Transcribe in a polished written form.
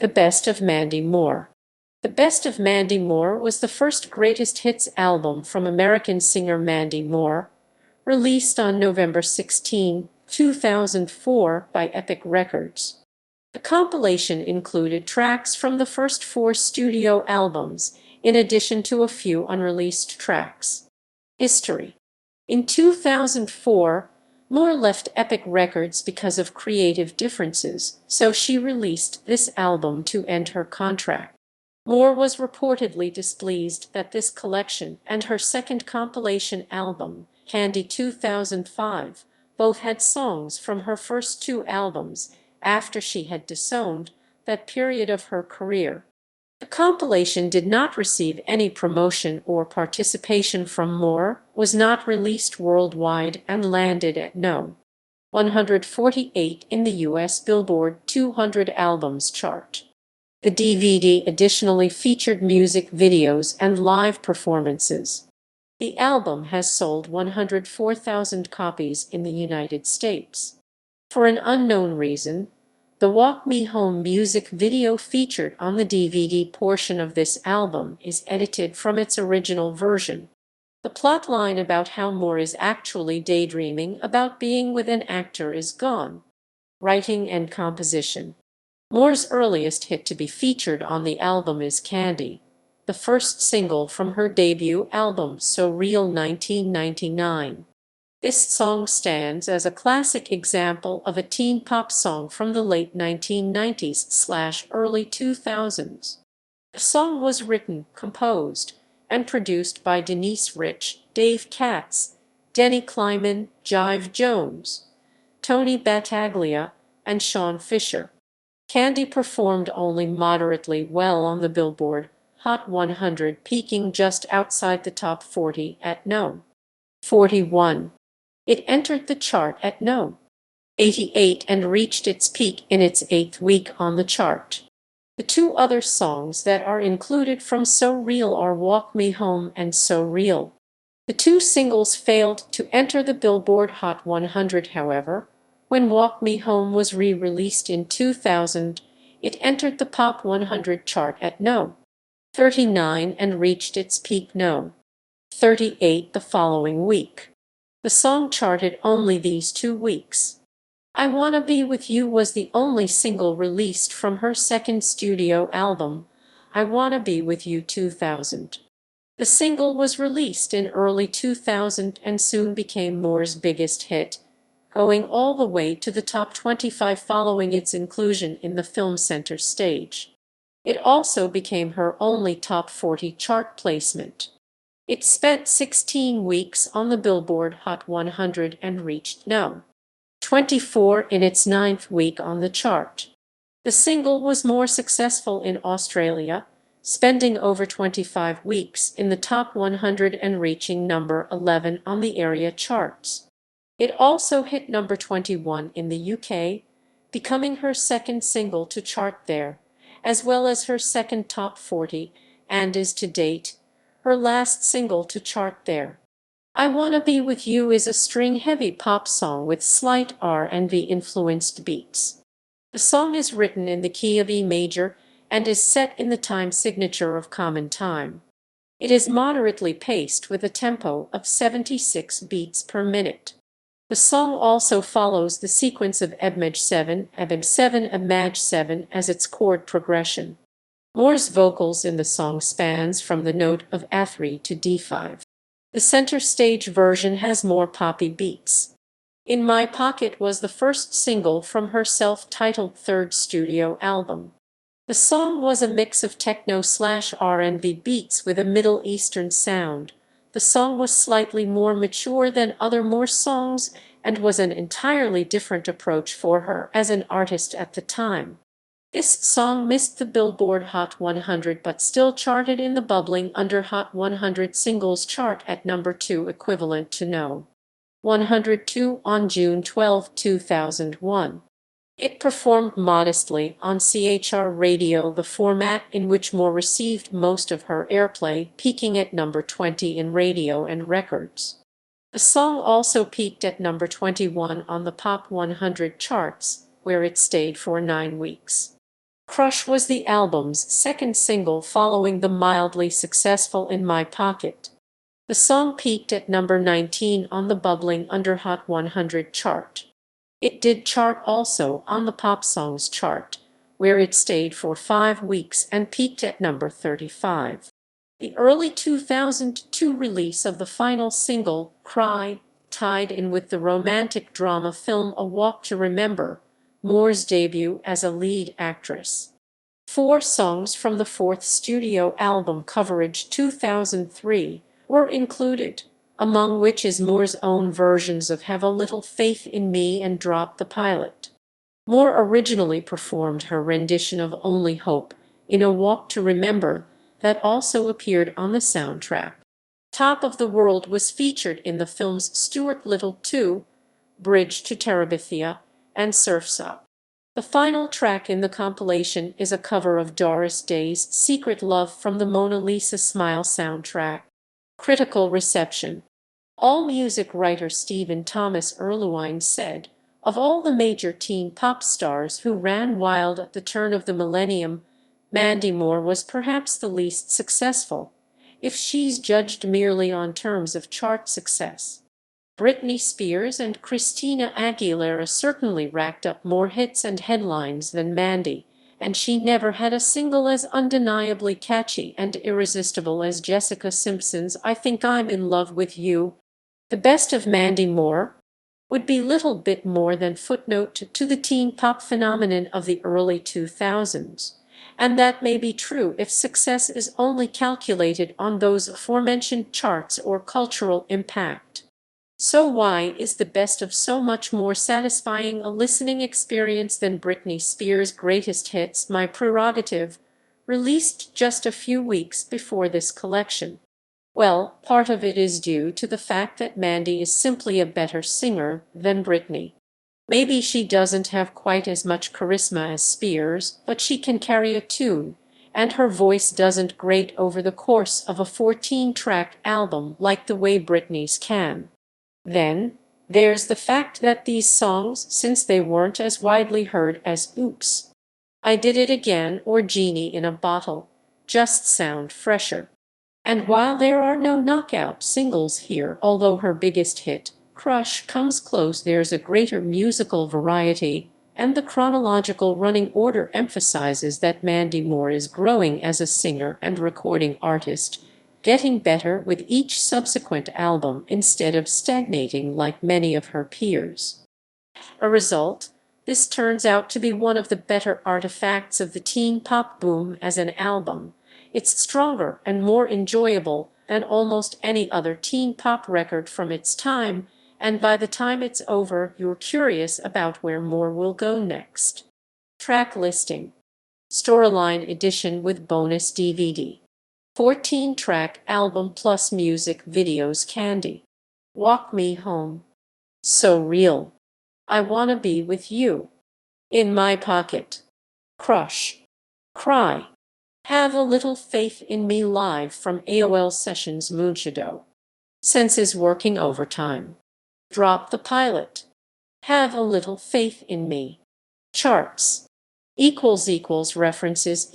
The Best of Mandy Moore. The Best of Mandy Moore was the first greatest hits album from American singer Mandy Moore, released on November 16, 2004 by Epic Records. The compilation included tracks from the first 4 studio albums, in addition to a few unreleased tracks. History. In 2004, Moore left Epic Records because of creative differences, so she released this album to end her contract. Moore was reportedly displeased that this collection and her second compilation album, Candy 2005, both had songs from her first 2 albums after she had disowned that period of her career. The compilation did not receive any promotion or participation from Moore, was not released worldwide, and landed at No. 148 in the U.S. Billboard 200 Albums chart. The DVD additionally featured music videos and live performances. The album has sold 104,000 copies in the United States. For an unknown reason, the Walk Me Home music video featured on the DVD portion of this album is edited from its original version. The plotline about how Moore is actually daydreaming about being with an actor is gone. Writing and composition. Moore's earliest hit to be featured on the album is Candy, the first single from her debut album So Real 1999. This song stands as a classic example of a teen pop song from the late 1990s/early 2000s. The song was written, composed, and produced by Denise Rich, Dave Katz, Denny Kleiman, Jive Jones, Tony Battaglia, and Sean Fisher. Candy performed only moderately well on the Billboard Hot 100, peaking just outside the top 40 at No. 41. It entered the chart at No. 88 and reached its peak in its 8th week on the chart. The 2 other songs that are included from So Real are Walk Me Home and So Real. The 2 singles failed to enter the Billboard Hot 100, however. When Walk Me Home was re-released in 2000, it entered the Pop 100 chart at No. 39 and reached its peak No. 38 the following week. The song charted only these 2 weeks. I Wanna Be With You was the only single released from her second studio album, I Wanna Be With You 2000. The single was released in early 2000 and soon became Moore's biggest hit, going all the way to the top 25 following its inclusion in the film center stage. It also became her only top 40 chart placement. It spent 16 weeks on the Billboard Hot 100 and reached No. 24 in its 9th week on the chart. The single was more successful in Australia, spending over 25 weeks in the top 100 and reaching number 11 on the area charts. It also hit number 21 in the UK, becoming her second single to chart there, as well as her second top 40, and is to date her last single to chart there. I Wanna Be With You is a string-heavy pop song with slight R&B-influenced beats. The song is written in the key of E major and is set in the time signature of common time. It is moderately paced with a tempo of 76 beats per minute. The song also follows the sequence of Ebmaj 7, Ebmaj 7, Ebmaj 7 as its chord progression. Moore's vocals in the song spans from the note of A3 to D5. The center stage version has more poppy beats. In My Pocket was the first single from her self-titled third studio album. The song was a mix of techno/R&B beats with a Middle Eastern sound. The song was slightly more mature than other Moore songs and was an entirely different approach for her as an artist at the time. This song missed the Billboard Hot 100 but still charted in the bubbling under Hot 100 singles chart at number 2, equivalent to No. 102 on June 12, 2001. It performed modestly on CHR Radio, the format in which Moore received most of her airplay, peaking at number 20 in radio and records. The song also peaked at number 21 on the Pop 100 charts, where it stayed for 9 weeks. Crush was the album's second single following the mildly successful In My Pocket. The song peaked at number 19 on the bubbling Under Hot 100 chart. It did chart also on the Pop Songs chart, where it stayed for 5 weeks and peaked at number 35. The early 2002 release of the final single, Cry, tied in with the romantic drama film A Walk to Remember, Moore's debut as a lead actress. 4 songs from the fourth studio album Coverage 2003 were included, among which is Moore's own versions of Have a Little Faith in Me and Drop the Pilot. Moore originally performed her rendition of Only Hope in A Walk to Remember that also appeared on the soundtrack. Top of the World was featured in the films Stuart Little 2, Bridge to Terabithia, and Surf's Up. The final track in the compilation is a cover of Doris Day's Secret Love from the Mona Lisa Smile soundtrack. Critical reception. AllMusic writer Stephen Thomas Erlewine said, "Of all the major teen pop stars who ran wild at the turn of the millennium, Mandy Moore was perhaps the least successful, if she's judged merely on terms of chart success. Britney Spears and Christina Aguilera certainly racked up more hits and headlines than Mandy, and she never had a single as undeniably catchy and irresistible as Jessica Simpson's I Think I'm in Love with You." The best of Mandy Moore would be little bit more than footnote to the teen pop phenomenon of the early 2000s, and that may be true if success is only calculated on those aforementioned charts or cultural impact. So why is the best of so much more satisfying a listening experience than Britney Spears' greatest hits, My Prerogative, released just a few weeks before this collection? Well, part of it is due to the fact that Mandy is simply a better singer than Britney. Maybe she doesn't have quite as much charisma as Spears, but she can carry a tune, and her voice doesn't grate over the course of a 14-track album like the way Britney's can. Then, there's the fact that these songs, since they weren't as widely heard as Oops, I Did It Again or Genie in a Bottle, just sound fresher. And while there are no knockout singles here, although her biggest hit, Crush, comes close, there's a greater musical variety, and the chronological running order emphasizes that Mandy Moore is growing as a singer and recording artist, getting better with each subsequent album instead of stagnating like many of her peers. A result, this turns out to be one of the better artifacts of the teen pop boom as an album. It's stronger and more enjoyable than almost any other teen pop record from its time, and by the time it's over, you're curious about where Moore will go next. Track listing. Storyline edition with bonus DVD. 14-track album plus music videos Candy. Walk Me Home. So Real. I Wanna Be With You. In My Pocket. Crush. Cry. Have a Little Faith in Me live from AOL Sessions Moonshadow. Senses Working Overtime. Drop the Pilot. Have a Little Faith in Me. Charts. References